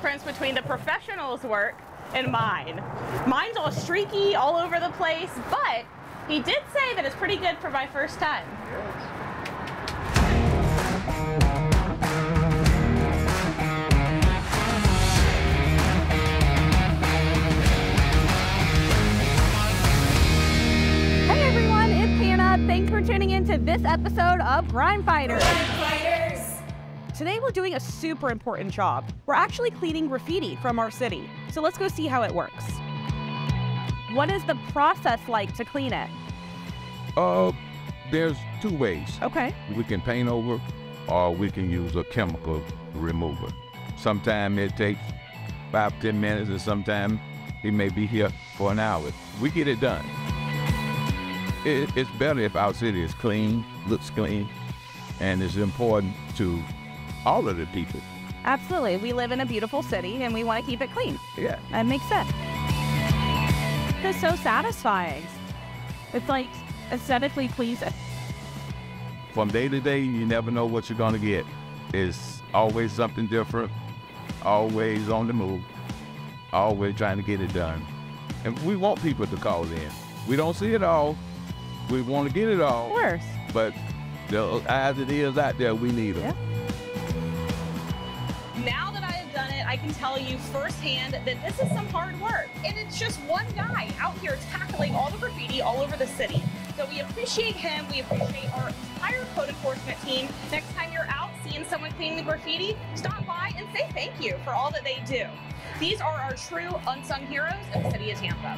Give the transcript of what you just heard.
difference between the professional's work and mine. Mine's all streaky all over the place, but he did say that it's pretty good for my first time. Hey everyone, it's Hannah. Thanks for tuning in to this episode of Grime Fighters. Today we're doing a super important job. We're actually cleaning graffiti from our city. So let's go see how it works. What is the process like to clean it? There's two ways. Okay. We can paint over or we can use a chemical remover. Sometimes it takes 5-10 minutes and sometimes he may be here for an hour. We get it done. It's better if our city is clean, looks clean, and it's important to all of the people. Absolutely. We live in a beautiful city and we want to keep it clean. Yeah. That makes sense. It's so satisfying. It's like aesthetically pleasing. From day to day, you never know what you're gonna get. It's always something different, always on the move, always trying to get it done. And we want people to call in. We don't see it all. We want to get it all. Of course. But as it is out there, we need them. Yeah. Now that I have done it, I can tell you firsthand that this is some hard work. And it's just one guy out here tackling all the graffiti all over the city. So we appreciate him. We appreciate our entire code enforcement team. Next time you're out seeing someone cleaning the graffiti, stop by and say thank you for all that they do. These are our true unsung heroes in the city of Tampa.